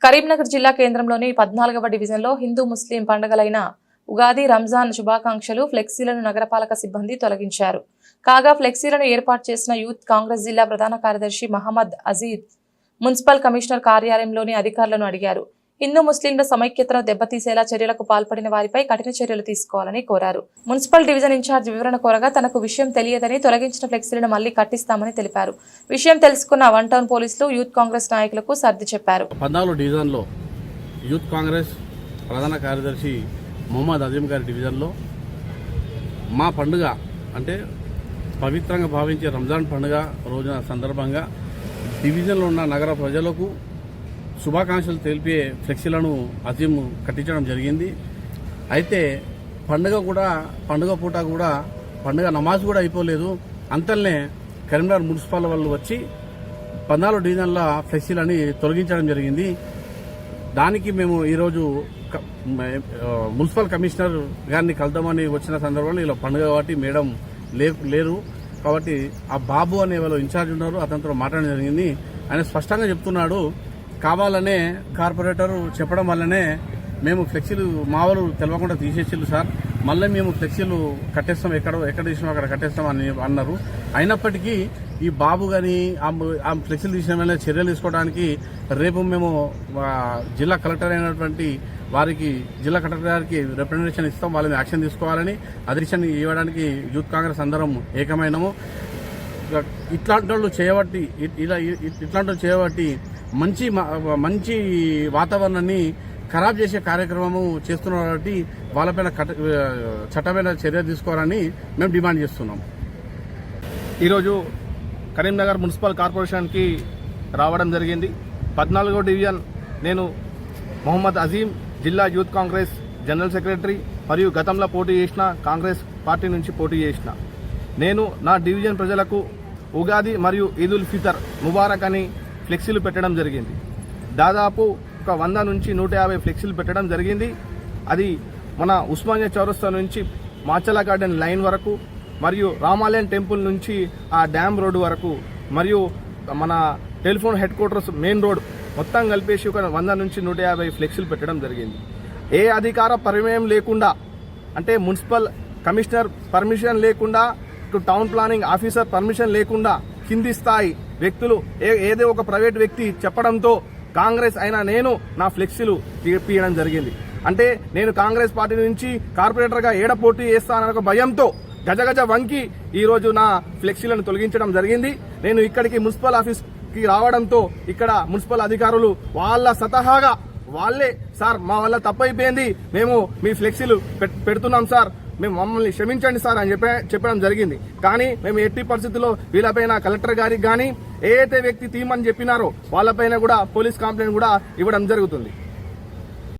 కరీంనగర్ జిల్లా కేంద్రంలోని 14వ డివిజన్లో హిందూ ముస్లిం పండుగలైన ఉగాది, రంజాన్ శుభాకాంక్షలు ఫ్లెక్సీలను నగరపాలక సిబ్బంది తొలగించారు. కాగా ఫ్లెక్సీలను ఏర్పాటు చేసిన యూత్ కాంగ్రెస్ జిల్లా ప్రధాన కార్యదర్శి మహమ్మద్ అజీజ్ మున్సిపల్ కమిషనర్ కార్యాలయంలోని అధికారులను అడిగారు. హిందూ ముస్లింల సమైక్యతను దెబ్బతీసేలా చర్యలకు పాల్పడిన వారిపై కఠిన చర్యలు తీసుకోవాలని కోరారు. మున్సిపల్ డివిజన్ ఇన్ఛార్జ్ వివరణ కోరగా తనకు విషయం తెలియదని, తొలగించిన ఫ్లెక్సీలను మళ్లీ కట్టిస్తామని తెలిపారు. విషయం తెలుసుకున్న వన్ టౌన్ పోలీసులు యూత్ కాంగ్రెస్ నాయకులకు సర్ది చెప్పారు. 14 డివిజన్లో యూత్ కాంగ్రెస్ ప్రధాన కార్యదర్శి మొహమ్మద్ అజీం గారి డివిజన్లో మా పండుగ అంటే పవిత్రంగా భావించే రంజాన్ పండుగ రోజున సందర్భంగా డివిజన్లో ఉన్న నగర ప్రజలకు శుభాకాంక్షలు తెలిపే ఫ్లెక్సీలను అజీం కట్టించడం జరిగింది. అయితే పండుగ పూట కూడా పండుగ నమాజ్ కూడా అయిపోలేదు. అంతల్నే కరీంనగర్ మున్సిపల్ వాళ్ళు వచ్చి 14 డివిజన్ల ఫ్లెక్సీలని తొలగించడం జరిగింది. దానికి మేము ఈరోజు మున్సిపల్ కమిషనర్ గారిని కలుద్దామని వచ్చిన సందర్భంలో ఇలా పండుగ కాబట్టి మేడం లేరు కాబట్టి ఆ బాబు అనే వాళ్ళు ఇన్ఛార్జ్ ఉన్నారు, అతనితో మాట్లాడడం జరిగింది. ఆయన స్పష్టంగా చెప్తున్నాడు, కావాలనే కార్పొరేటర్ చెప్పడం వల్లనే మేము ఫ్లెక్సీలు మా వాళ్ళు తెలవకుండా తీసేసిళ్ళు సార్, మళ్ళీ మేము ఫ్లెక్సీలు కట్టేస్తాం, ఎక్కడ తీసినాం అక్కడ కట్టేస్తాం అని అన్నారు. అయినప్పటికీ ఈ బాబు కానీ ఆ ఫ్లెక్సీలు తీసిన వల్ల చర్యలు తీసుకోవడానికి రేపు మేము జిల్లా కలెక్టర్ అయినటువంటి వారికి జిల్లా కలెక్టర్ గారికి రిప్రజెంటేషన్ ఇస్తాం, వాళ్ళని యాక్షన్ తీసుకోవాలని అధిషన్ ఇవ్వడానికి యూత్ కాంగ్రెస్ అందరం ఏకమైనము. ఇట్లాంటి వాళ్ళు చేయబట్టి మంచి వాతావరణాన్ని ఖరాబ్ చేసే కార్యక్రమము చేస్తున్నారు కాబట్టి వాళ్ళపైన చట్టమైన చర్య తీసుకోవాలని మేము డిమాండ్ చేస్తున్నాం. ఈరోజు కరీంనగర్ మున్సిపల్ కార్పొరేషన్కి రావడం జరిగింది. 14వ డివిజన్ నేను మొహమ్మద్ అజీం, జిల్లా యూత్ కాంగ్రెస్ జనరల్ సెక్రటరీ మరియు గతంలో పోటీ చేసిన కాంగ్రెస్ పార్టీ నుంచి పోటీ చేసిన నేను నా డివిజన్ ప్రజలకు ఉగాది మరియు ఈద్ ఉల్ ఫితర్ ముబారక్ అని ఫ్లెక్సీలు పెట్టడం జరిగింది. దాదాపు ఒక 100 నుంచి 150 ఫ్లెక్సీలు పెట్టడం జరిగింది. అది మన ఉస్మానియా చౌరస్తా నుంచి మాచల గార్డెన్ లైన్ వరకు మరియు రామాలయం టెంపుల్ నుంచి ఆ డ్యామ్ రోడ్డు వరకు మరియు మన telephone head quarters main road మొత్తం కలిపేసి ఒక 100 నుంచి 150 ఫ్లెక్సీలు పెట్టడం జరిగింది. ఏ అధికార ప్రమేయం లేకుండా, అంటే మున్సిపల్ కమిషనర్ పర్మిషన్ లేకుండా, ఇటు టౌన్ ప్లానింగ్ ఆఫీసర్ పర్మిషన్ లేకుండా కింది స్థాయి వ్యక్తులు ఏదో ఒక ప్రైవేట్ వ్యక్తి చెప్పడంతో కాంగ్రెస్ అయినా నేను నా ఫ్లెక్సీలు తీయడం జరిగింది. అంటే నేను కాంగ్రెస్ పార్టీ నుంచి కార్పొరేటర్గా ఏడ పోటీ చేస్తానన్న భయంతో గజగజ వంకి ఈరోజు నా ఫ్లెక్సీలను తొలగించడం జరిగింది. నేను ఇక్కడికి మున్సిపల్ ఆఫీస్కి రావడంతో ఇక్కడ మున్సిపల్ అధికారులు వాళ్ళ స్వతహాగా వాళ్ళే, సార్ మా వల్ల తప్పైపోయింది, మేము మీ ఫ్లెక్సీలు పెడుతున్నాం సార్, మేము మమ్మల్ని క్షమించండి సార్ అని చెప్పడం జరిగింది. కానీ మేము ఎట్టి పరిస్థితుల్లో వీళ్ళపైన కలెక్టర్ గారికి కానీ ఏ వ్యక్తి తీయమని చెప్పినారో వాళ్ళపైన కూడా పోలీస్ కంప్లైంట్ కూడా ఇవ్వడం జరుగుతుంది.